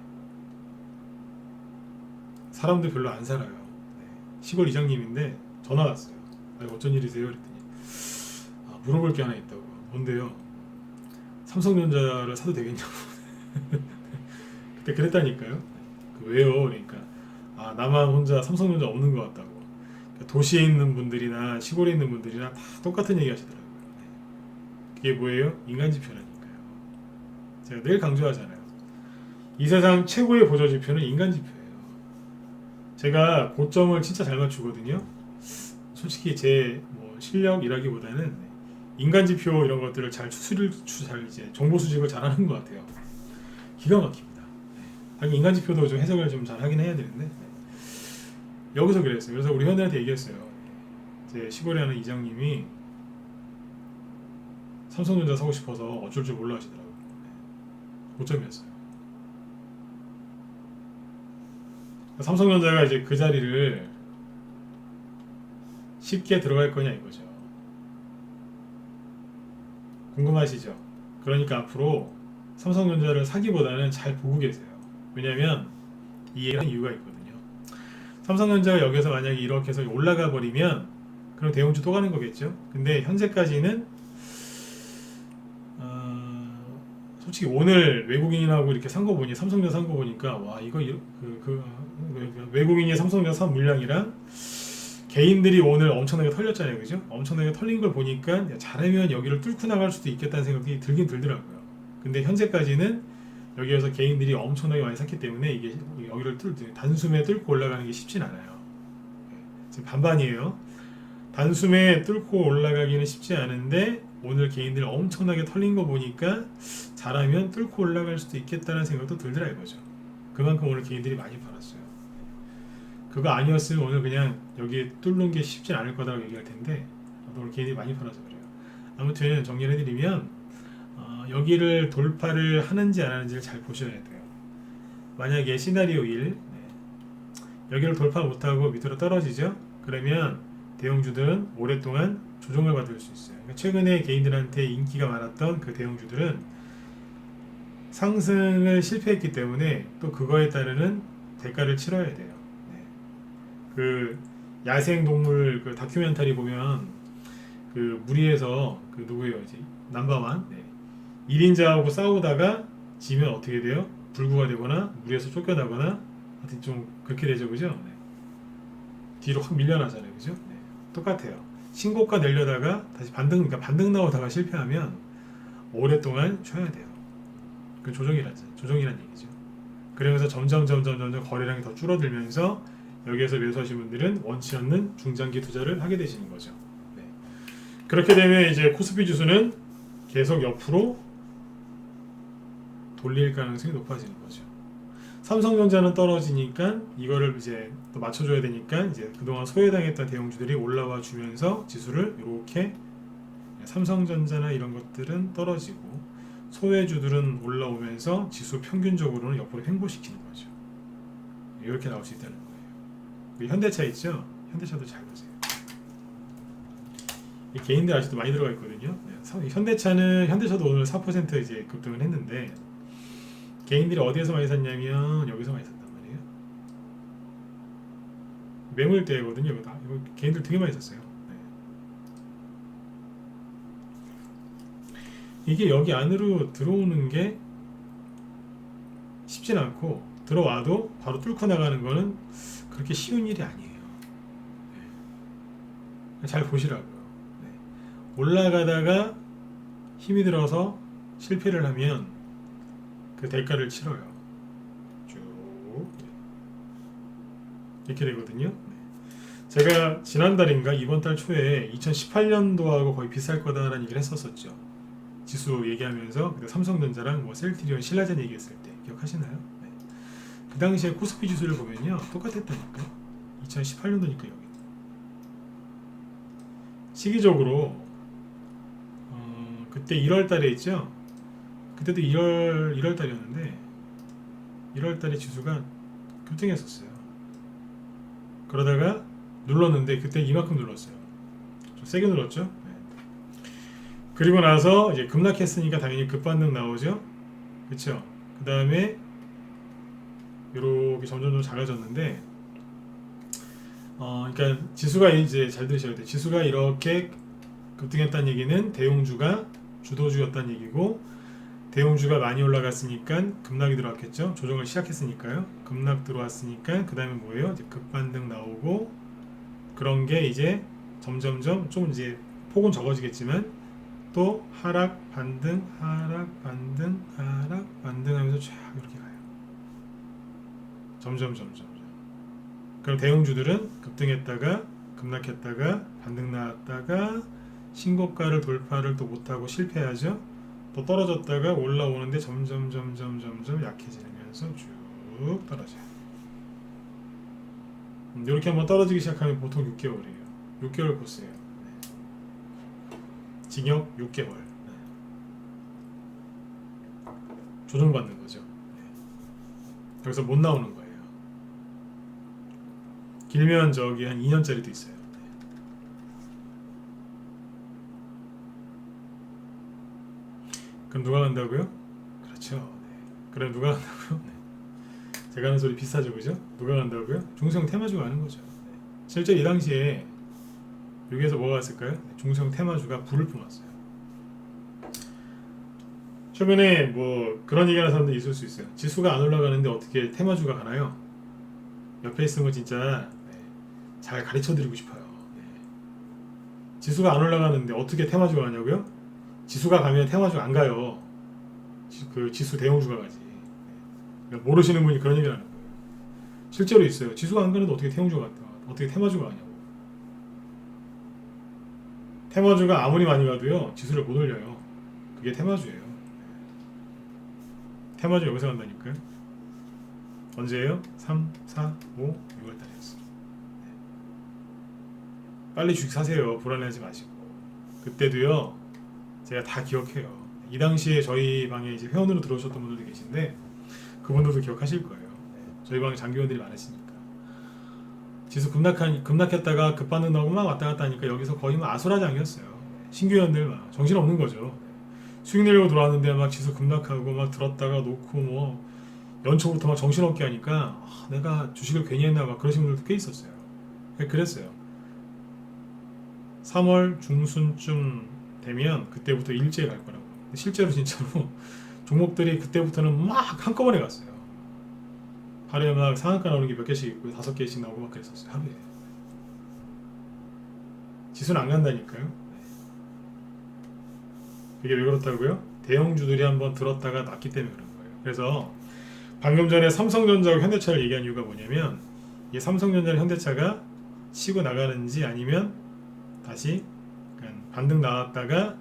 사람들 별로 안 살아요. 네. 시골 이장님인데 전화 왔어요. 어쩐 일이세요? 그랬더니 물어볼 게 하나 있다고. 뭔데요? 삼성전자를 사도 되겠냐고. 그때 그랬다니까요. 왜요? 그러니까 나만 혼자 삼성전자 없는 것 같다고. 그러니까 도시에 있는 분들이나 시골에 있는 분들이나 다 똑같은 얘기 하시더라고요. 그게 뭐예요? 인간지표라니까요. 제가 늘 강조하잖아요. 이 세상 최고의 보조지표는 인간지표예요. 제가 고점을 진짜 잘 맞추거든요. 솔직히 제 뭐 실력이라기보다는 인간지표 이런 것들을 잘 이제 정보 수집을 잘하는 것 같아요. 기가 막힙니다. 하긴 인간지표도 좀 해석을 좀 잘 하긴 해야 되는데 여기서 그랬어요. 그래서 우리 현대한테 얘기했어요. 제 시골에 하는 이장님이 삼성전자 사고 싶어서 어쩔 줄 몰라 하시더라고요. 고점이었어요. 삼성전자가 이제 그 자리를 쉽게 들어갈 거냐 이거죠. 궁금하시죠? 그러니까 앞으로 삼성전자를 사기보다는 잘 보고 계세요. 왜냐면 이해하는 이유가 있거든요. 삼성전자가 여기서 만약에 이렇게 해서 올라가 버리면 그럼 대형주 또 가는 거겠죠. 근데 현재까지는 솔직히 오늘 외국인하고 이렇게 산 거 보니 삼성전자 산 거 보니까 와 이거 외국인이 삼성전자 산 물량이랑 개인들이 오늘 엄청나게 털렸잖아요, 그죠? 엄청나게 털린 걸 보니까 잘하면 여기를 뚫고 나갈 수도 있겠다는 생각이 들긴 들더라고요. 근데 현재까지는 여기에서 개인들이 엄청나게 많이 샀기 때문에 이게 여기를 단숨에 뚫고 올라가는 게 쉽진 않아요. 지금 반반이에요. 단숨에 뚫고 올라가기는 쉽지 않은데 오늘 개인들 엄청나게 털린 거 보니까 잘하면 뚫고 올라갈 수도 있겠다는 생각도 들더라 이거죠. 그만큼 오늘 개인들이 많이 팔았어요. 그거 아니었으면 오늘 그냥 여기 뚫는 게 쉽진 않을 거다라고 얘기할 텐데 오늘 개인들이 많이 팔아서 그래요. 아무튼 정리를 해드리면 여기를 돌파를 하는지 안 하는지를 잘 보셔야 돼요. 만약에 시나리오 1 여기를 돌파 못하고 밑으로 떨어지죠. 그러면 대형주들은 오랫동안 조정을 받을 수 있어요. 그러니까 최근에 개인들한테 인기가 많았던 그 대형주들은 상승을 실패했기 때문에 또 그거에 따르는 대가를 치러야 돼요. 그 야생동물 그 다큐멘터리 보면 그 무리에서 그 누구예요? 이제 넘버원 1인자하고 싸우다가 지면 어떻게 돼요? 불구가 되거나 무리에서 쫓겨나거나 하여튼 좀 그렇게 되죠, 그죠? 뒤로 확 밀려나잖아요, 그죠? 똑같아요. 신고가 내려다가 다시 그러니까 반등 나오다가 실패하면 오랫동안 쉬어야 돼요. 그 조정이란 얘기죠. 그러면서 점점 거래량이 더 줄어들면서 여기에서 매수하신 분들은 원치 않는 중장기 투자를 하게 되시는 거죠. 그렇게 되면 이제 코스피 지수는 계속 옆으로 돌릴 가능성이 높아지는 거죠. 삼성전자는 떨어지니까 이거를 이제 또 맞춰줘야 되니까 이제 그동안 소외당했던 대형주들이 올라와 주면서 지수를 이렇게 삼성전자나 이런 것들은 떨어지고 소외주들은 올라오면서 지수 평균적으로는 옆으로 횡보시키는 거죠. 이렇게 나올 수 있다는 거예요. 현대차 있죠? 현대차도 잘 보세요. 이 개인들 아직도 많이 들어가 있거든요. 현대차도 오늘 4% 이제 급등을 했는데 개인들이 어디에서 많이 샀냐면 여기서 많이 샀단 말이에요. 매물대거든요. 이거 개인들 되게 많이 샀어요. 이게 여기 안으로 들어오는 게 쉽진 않고 들어와도 바로 뚫고 나가는 거는 그렇게 쉬운 일이 아니에요. 잘 보시라고요. 올라가다가 힘이 들어서 실패를 하면 그 대가를 치러요. 쭉 이렇게 되거든요. 제가 지난달인가 이번 달 초에 2018년도하고 거의 비쌀 거다라는 얘기를 했었었죠. 지수 얘기하면서 그때 삼성전자랑 뭐 셀트리온, 신라젠 얘기했을 때 기억하시나요? 그 당시에 코스피 지수를 보면요 똑같았다니까. 2018년도니까 여기 시기적으로 그때 1월 달에 있죠. 그때도 1월 달이었는데 1월 달에 지수가 급등했었어요. 그러다가 눌렀는데 그때 이만큼 눌렀어요. 좀 세게 눌렀죠. 그리고 나서 이제 급락했으니까 당연히 급반등 나오죠. 그렇죠. 그 다음에 이렇게 점점 작아졌는데 그러니까 지수가 이제 잘 들으셔야 돼요. 지수가 이렇게 급등했다는 얘기는 대형주가 주도주였다는 얘기고 대형주가 많이 올라갔으니까 급락이 들어왔겠죠. 조정을 시작했으니까요. 급락 들어왔으니까 그 다음에 뭐예요? 이제 급반등 나오고 그런 게 이제 점점점 좀 이제 폭은 적어지겠지만 또 하락 반등 하락 반등 하락 반등 하면서 쫙 이렇게 가요. 점점 그럼 대형주들은 급등했다가 급락했다가 반등 나왔다가 신고가를 돌파를 또 못하고 실패하죠. 또 떨어졌다가 올라오는데 점점 약해지면서 쭉 떨어져요. 이렇게 한번 떨어지기 시작하면 보통 6개월이에요. 6개월 코스예요. 징역 6개월. 조정받는 거죠. 여기서 못 나오는 거예요. 길면 저기 한 2년짜리도 있어요. 그럼 누가 간다고요? 그렇죠. 그럼 누가 간다고요? 제가 하는 소리 비슷하죠, 그죠? 누가 간다고요? 중성 테마주가 가는 거죠. 실제 이 당시에 여기에서 뭐가 왔을까요? 중성 테마주가 불을 뿜었어요. 최근에 뭐 그런 얘기하는 사람들이 있을 수 있어요. 지수가 안 올라가는데 어떻게 테마주가 가나요? 옆에 있으면 진짜 잘 가르쳐드리고 싶어요. 지수가 안 올라가는데 어떻게 테마주가 가냐고요? 지수가 가면 테마주가 안 가요. 그 지수 대형주가 가지. 그러니까 모르시는 분이 그런 얘기를 하는 거예요. 실제로 있어요. 지수가 안 가는데 어떻게 태용주가 갔다 어떻게 테마주가 가냐고. 테마주가 아무리 많이 가도요 지수를 못 올려요. 그게 테마주예요. 테마주 여기서 간다니까요. 언제예요? 3, 4, 5, 6월달이었어. 빨리 주식 사세요. 불안해하지 마시고. 그때도요 제가 다 기억해요. 이 당시에 저희 방에 이제 회원으로 들어오셨던 분들도 계신데 그분들도 기억하실 거예요. 저희 방에 장기원들이 많으시니까. 지수 급락했다가 급반등 나오고 막 왔다 갔다 하니까 여기서 거의 막 아수라장이었어요. 신규회원들 막 정신없는 거죠. 수익 내려고 들어왔는데 막 지수 급락하고 막 들었다가 놓고 뭐 연초부터 막 정신없게 하니까 내가 주식을 괜히 했나 막 그러신 분들도 꽤 있었어요. 그랬어요. 3월 중순쯤 되면 그때부터 일제히 갈 거라고. 실제로 진짜로 종목들이 그때부터는 막 한꺼번에 갔어요. 하루에 막 상한가 나오는 게 몇 개씩 있고 5개씩 나오고 막 그랬었어요. 하루에. 지수는 안 간다니까요. 이게 왜 그렇다고요? 대형주들이 한번 들었다가 났기 때문에 그런 거예요. 그래서 방금 전에 삼성전자하고 현대차를 얘기한 이유가 뭐냐면 이 삼성전자랑 현대차가 치고 나가는지 아니면 다시 반등 나왔다가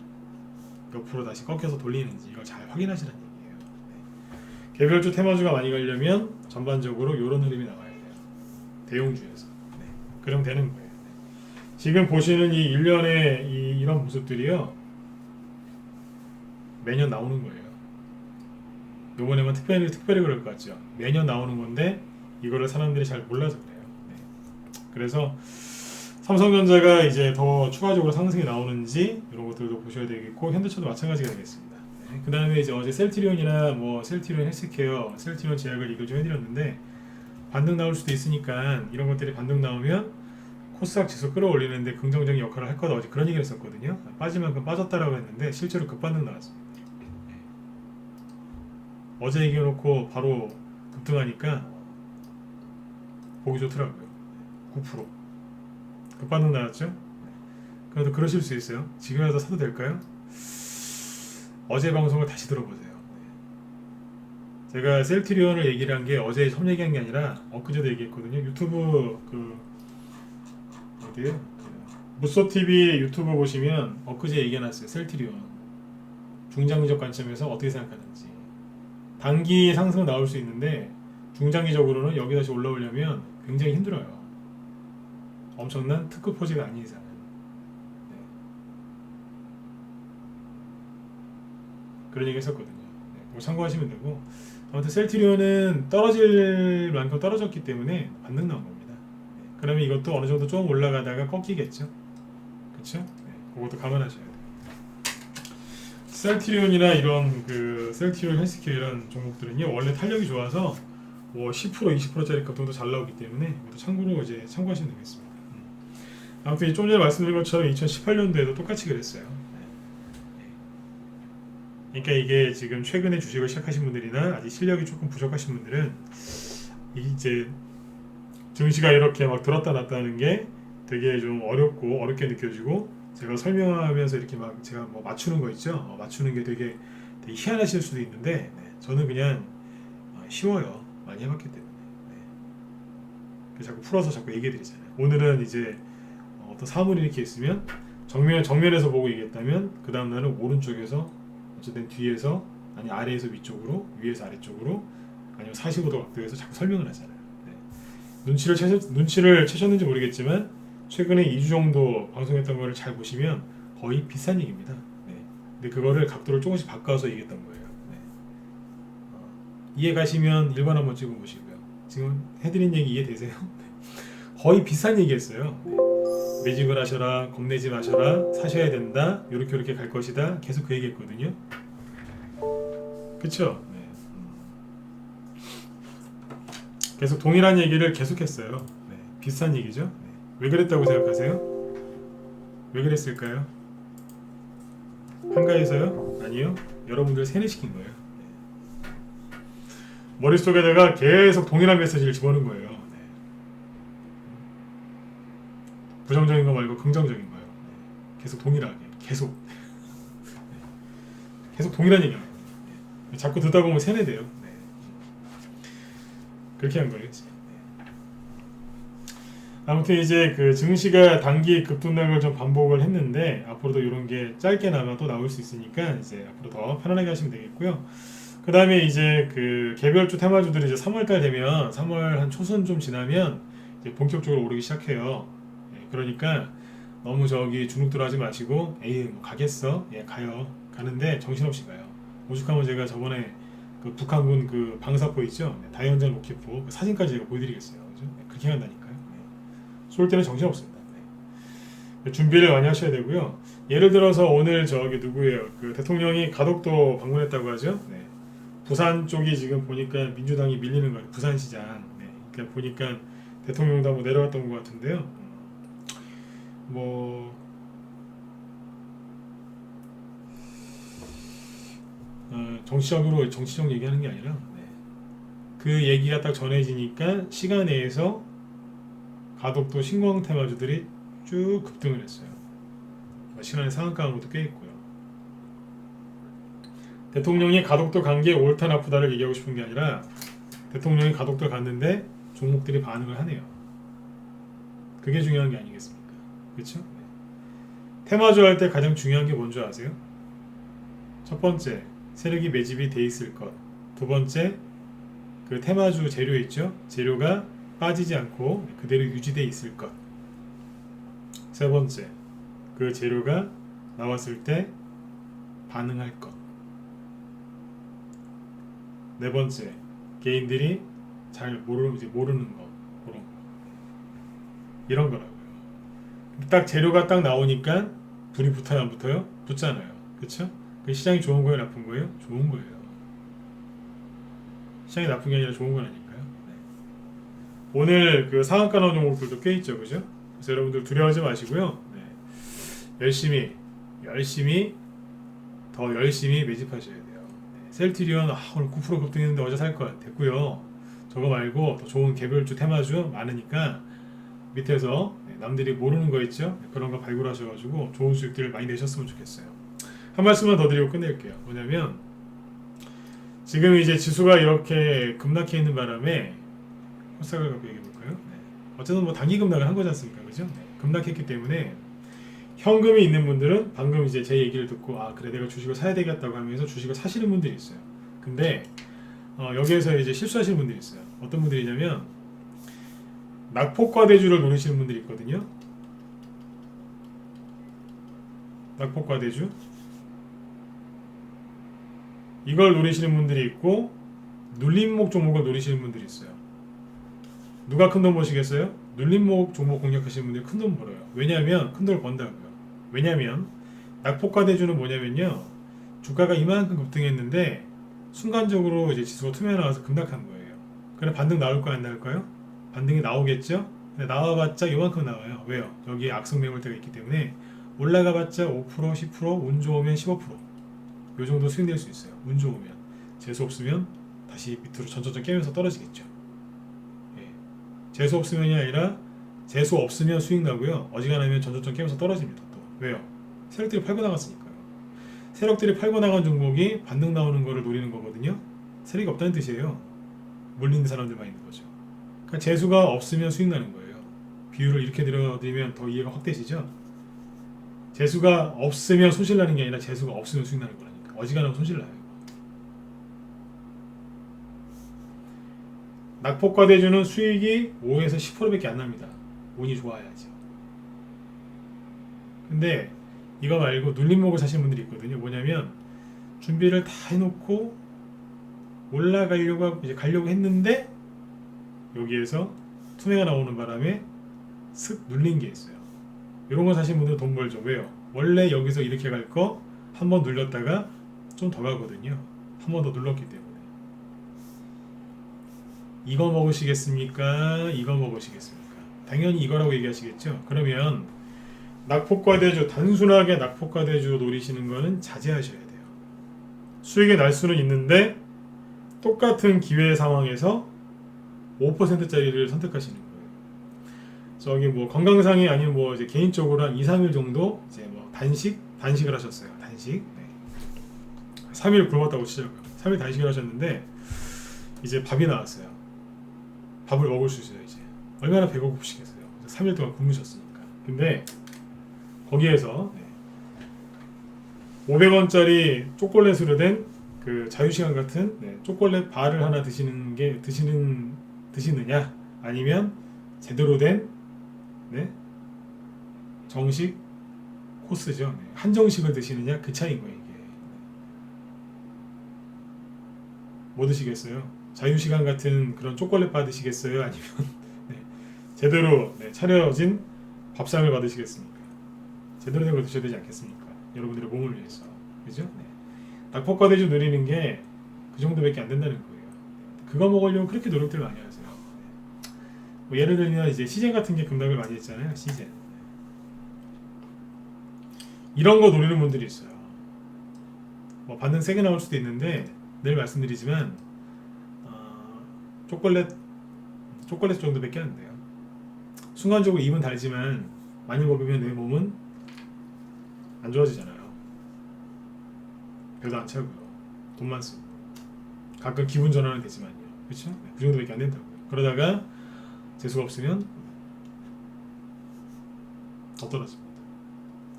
옆으로 다시 꺾여서 돌리는지 이걸 잘 확인하시라는 얘기예요. 네. 개별주 테마주가 많이 가려면 전반적으로 이런 흐름이 나와야 돼요. 대형주에서. 네. 그럼 되는 거예요. 네. 지금 보시는 이 일련의 이런 모습들이요. 매년 나오는 거예요. 요번에만 특별히 그럴 것 같죠. 매년 나오는 건데 이거를 사람들이 잘 몰라서 그래요. 네. 그래서 삼성전자가 이제 더 추가적으로 상승이 나오는지 이런 것들도 보셔야 되겠고 현대차도 마찬가지가 되겠습니다. 네. 그 다음에 이제 어제 셀트리온이나 뭐 셀트리온 헬스케어, 셀트리온 제약을 얘기를 좀 해드렸는데 반등 나올 수도 있으니까 이런 것들이 반등 나오면 코스닥 지수 끌어올리는데 긍정적인 역할을 할 거다. 어제 그런 얘기를 했었거든요. 빠질 만큼 빠졌다라고 했는데 실제로 급반등 나왔습니다. 어제 얘기해놓고 바로 급등하니까 보기 좋더라고요. 9% 급반등 나왔죠? 그래도 그러실 수 있어요. 지금이라도 사도 될까요? 어제 방송을 다시 들어보세요. 제가 셀트리온을 얘기를 한 게 어제 처음 얘기한 게 아니라 엊그제도 얘기했거든요. 유튜브 어디에요? 무쏘TV 유튜브 보시면 엊그제 얘기해놨어요. 셀트리온 중장기적 관점에서 어떻게 생각하는지. 단기 상승은 나올 수 있는데 중장기적으로는 여기 다시 올라오려면 굉장히 힘들어요. 엄청난 특급 포지가 아닌 이상은. 네. 그런 얘기 했었거든요. 네, 뭐 참고하시면 되고 아무튼 셀트리온은 떨어질 만큼 떨어졌기 때문에 반등 나온 겁니다. 네. 그러면 이것도 어느 정도 좀 올라가다가 꺾이겠죠. 그렇죠? 네, 그것도 감안하셔야 돼요. 셀트리온이나 이런 셀트리온 헬스케어 이런 종목들은요 원래 탄력이 좋아서 뭐 10% 20%짜리 급등도 잘 나오기 때문에 이것도 참고로 이제 참고하시면 되겠습니다. 아무튼 좀 전에 말씀드린 것처럼 2018년도에도 똑같이 그랬어요. 그러니까 이게 지금 최근에 주식을 시작하신 분들이나 아직 실력이 조금 부족하신 분들은 이제 증시가 이렇게 막 들었다 놨다 하는 게 되게 좀 어렵고 어렵게 느껴지고 제가 설명하면서 이렇게 막 제가 뭐 맞추는 거 있죠. 맞추는 게 되게 희한하실 수도 있는데 저는 그냥 쉬워요. 많이 해봤기 때문에. 자꾸 풀어서 자꾸 얘기해 드리잖아요. 오늘은 이제 어떤 사물이 이렇게 있으면 정면에서 보고 얘기했다면 그 다음 날은 오른쪽에서 어쨌든 뒤에서 아니 아래에서 위쪽으로 위에서 아래쪽으로 아니면 45도 각도에서 자꾸 설명을 하잖아요. 눈치를 채셨는지 모르겠지만 최근에 2주 정도 방송했던 거를 잘 보시면 거의 비슷한 얘기입니다. 근데 그거를 각도를 조금씩 바꿔서 얘기했던 거예요. 이해 가시면 1번 한번 찍어보시고요. 지금 해드린 얘기 이해되세요? 거의 비슷한 얘기했어요. 매집을 하셔라, 겁내지 마셔라, 사셔야 된다, 요렇게 갈 것이다. 계속 그 얘기했거든요. 그쵸? 네. 계속 동일한 얘기를 계속했어요. 네. 비슷한 얘기죠. 네. 왜 그랬다고 생각하세요? 왜 그랬을까요? 한가해서요? 아니요. 여러분들 세뇌시킨 거예요. 네. 머릿속에다가 계속 동일한 메시지를 집어넣은 거예요. 네. 부정적인 거 말고 긍정적인 거예요. 네. 계속 동일하게. 계속 동일한 얘기예요. 네. 자꾸 듣다 보면 세뇌돼요. 네. 그렇게 한 거겠지. 아무튼 이제 그 증시가 단기 급등락을 좀 반복을 했는데 앞으로도 이런 게 짧게나마 또 나올 수 있으니까 이제 앞으로 더 편안하게 하시면 되겠고요. 그 다음에 이제 그 개별주 테마주들이 이제 3월달 되면 3월 한 초순 좀 지나면 이제 본격적으로 오르기 시작해요. 예, 그러니까 너무 저기 주눅들 하지 마시고 에이 뭐 가겠어? 예 가요. 가는데 정신없이 가요. 오죽하면 제가 저번에 그 북한군 그 방사포 있죠? 네, 다연장 로켓포 그 사진까지 제가 보여드리겠어요. 그죠? 네, 그렇게 한다니까요. 네. 쏠 때는 정신없습니다. 네. 준비를 많이 하셔야 되고요. 예를 들어서 오늘 저기 누구예요? 그 대통령이 가덕도 방문했다고 하죠? 네. 부산 쪽이 지금 보니까 민주당이 밀리는 거예요. 부산시장. 네. 그러니까 보니까 대통령도 한번 내려갔던 것 같은데요. 뭐 정치적 얘기하는 게 아니라 네. 그 얘기가 딱 전해지니까 시간 내에서 가덕도 신공 테마주들이 쭉 급등을 했어요. 시간에 상한가 한 것도 꽤 있고요. 대통령이 가덕도 간 게 옳다 나쁘다를 얘기하고 싶은 게 아니라 대통령이 가덕도 갔는데 종목들이 반응을 하네요. 그게 중요한 게 아니겠습니까? 그렇죠? 네. 테마주 할 때 가장 중요한 게 뭔지 아세요? 첫 번째, 세력이 매집이 돼 있을 것. 두 번째, 그 테마주 재료 있죠? 재료가 빠지지 않고 그대로 유지돼 있을 것. 세 번째, 그 재료가 나왔을 때 반응할 것. 네 번째, 개인들이 잘 모르는 거, 그런 거. 이런 거라고요. 딱 재료가 딱 나오니까 불이 붙어요, 안 붙어요? 붙잖아요. 그렇죠? 그 시장이 좋은 거예요, 나쁜 거예요? 좋은 거예요. 시장이 나쁜 게 아니라 좋은 거라니까요. 네. 오늘 그 상한가 나온 종목들도 꽤 있죠, 그죠? 그래서 여러분들 두려워하지 마시고요. 네. 열심히 더 열심히 매집하셔야 돼요. 네. 셀트리온 오늘 9% 급등했는데 어제 살 것 됐고요. 저거 말고 더 좋은 개별주 테마주 많으니까 밑에서 남들이 모르는 거 있죠? 그런 거 발굴하셔가지고 좋은 수익들을 많이 내셨으면 좋겠어요. 한 말씀만 더 드리고 끝낼게요. 뭐냐면 지금 이제 지수가 이렇게 급락해 있는 바람에 코스닥을 갖고 얘기해 볼까요? 네. 어쨌든 뭐 단기 급락을 한 거지 않습니까? 그죠? 네. 급락했기 때문에 현금이 있는 분들은 방금 이제 제 얘기를 듣고 아 그래 내가 주식을 사야 되겠다고 하면서 주식을 사시는 분들이 있어요. 근데 여기에서 이제 실수하시는 분들이 있어요. 어떤 분들이냐면 낙폭과대주를 노리시는 분들이 있거든요. 낙폭과대주 이걸 노리시는 분들이 있고 눌림목 종목을 노리시는 분들이 있어요. 누가 큰돈 버시겠어요? 눌림목 종목 공략하시는 분들이 큰돈 벌어요. 왜냐하면 큰돈을 번다고요. 왜냐하면 낙폭과대주는 뭐냐면요. 주가가 이만큼 급등했는데 순간적으로 이제 지수가 투매 나와서 급락한 거예요. 그럼 반등 나올까요? 안 나올까요? 반등이 나오겠죠? 근데 나와봤자 이만큼 나와요. 왜요? 여기에 악성 매물대가 있기 때문에 올라가봤자 5%, 10%, 운 좋으면 15%. 요 정도 수익 낼 수 있어요. 운 좋으면. 재수 없으면 다시 밑으로 전천천 깨면서 떨어지겠죠. 예. 재수 없으면이 아니라 재수 없으면 수익 나고요. 어지간하면 전천천 깨면서 떨어집니다. 또 왜요? 세력들이 팔고 나갔으니까요. 세력들이 팔고 나간 종목이 반등 나오는 거를 노리는 거거든요. 세력이 없다는 뜻이에요. 물리는 사람들만 있는 거죠. 그러니까 재수가 없으면 수익 나는 거예요. 비율을 이렇게 들어드리면 더 이해가 확 되시죠? 재수가 없으면 손실 나는 게 아니라 재수가 없으면 수익 나는 거라니까. 어지간하면 손실 나요. 낙폭과대주는 수익이 5에서 10%밖에 안 납니다. 운이 좋아야죠. 근데 이거 말고 눌림목을 사시는 분들이 있거든요. 뭐냐면 준비를 다 해놓고 올라가려고 이제 가려고 했는데 여기에서 투매가 나오는 바람에 슥 눌린 게 있어요. 이런 거 사시는 분들은 돈 벌죠. 왜요? 원래 여기서 이렇게 갈 거 한 번 눌렸다가 좀 더 가거든요. 한 번 더 눌렀기 때문에. 이거 먹으시겠습니까? 이거 먹으시겠습니까? 당연히 이거라고 얘기하시겠죠? 그러면 낙폭과대주, 단순하게 낙폭과대주 노리시는 거는 자제하셔야 돼요. 수익이 날 수는 있는데 똑같은 기회 상황에서 5%짜리를 선택하시는 거예요. 저기 뭐 건강상이 아니면 뭐 이제 개인적으로 한 2, 3일 정도 이제 뭐 단식을 하셨어요. 단식. 네. 3일 굶었다고 치자고요. 3일 단식을 하셨는데 이제 밥이 나왔어요. 밥을 먹을 수 있어요. 이제 얼마나 배고프시겠어요. 3일 동안 굶으셨으니까. 근데 거기에서 500원짜리 초콜릿으로 된 그 자유시간 같은 초콜릿 바를 하나 드시느냐, 아니면 제대로 된 정식 코스죠. 한정식을 드시느냐, 그 차이인 거예요. 이게 뭐 드시겠어요? 자유시간 같은 그런 초콜릿 바 드시겠어요? 아니면 제대로 차려진 밥상을 받으시겠습니까? 제대로 된 걸 드셔야 되지 않겠습니까? 여러분들의 몸을 위해서. 그죠? 낙폭과대주 누리는 게 그 정도밖에 안 된다는 거예요. 그거 먹으려면 그렇게 노력들 많이 하세요. 뭐 예를 들면 이제 시젠 같은 게 급락을 많이 했잖아요. 시젠. 이런 거 노리는 분들이 있어요. 뭐 반응 세게 나올 수도 있는데 늘 말씀드리지만 초콜릿 정도밖에 안 돼요. 순간적으로 입은 달지만 많이 먹으면 내 몸은 안 좋아지잖아요. 배도 안 차고요. 돈만 쓰고. 가끔 기분 전환은 되지만요. 그렇죠? 그 정도밖에 안 된다고요. 그러다가 재수가 없으면 더 떨어집니다.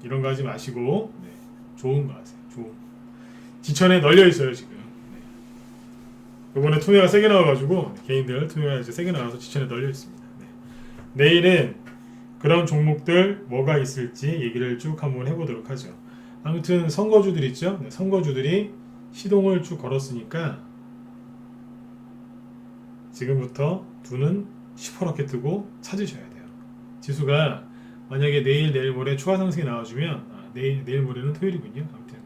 이런 거 하지 마시고 좋은 거 하세요. 좋은. 지천에 널려 있어요 지금. 이번에 투매가 세게 나와가지고 개인들 투매가 이제 세게 나와서 지천에 널려 있습니다. 내일은 그런 종목들 뭐가 있을지 얘기를 쭉 한번 해보도록 하죠. 아무튼 선거주들 있죠. 선거주들이 시동을 쭉 걸었으니까 지금부터 두는 시퍼렇게 뜨고 찾으셔야 돼요. 지수가 만약에 내일 모레 추가 상승이 나와주면 내일 모레는 토요일이군요. 아무튼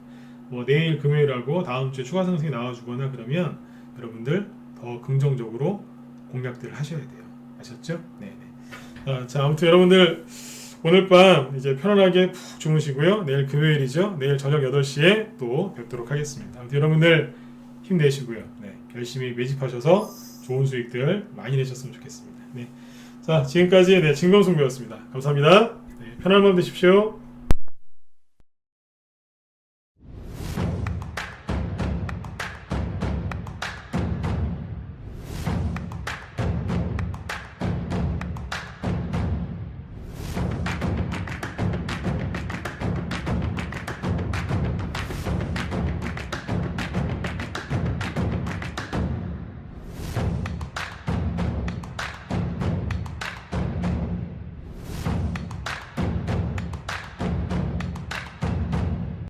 뭐 내일 금요일하고 다음 주에 추가 상승이 나와주거나 그러면 여러분들 더 긍정적으로 공략들을 하셔야 돼요. 아셨죠? 네네. 자, 아무튼 여러분들 오늘 밤 이제 편안하게 푹 주무시고요. 내일 금요일이죠. 내일 저녁 8시에 또 뵙도록 하겠습니다. 아무튼 여러분들 힘내시고요. 열심히 매집하셔서 좋은 수익들 많이 내셨으면 좋겠습니다. 자, 지금까지 진검승부였습니다. 감사합니다. 편안한 밤 되십시오.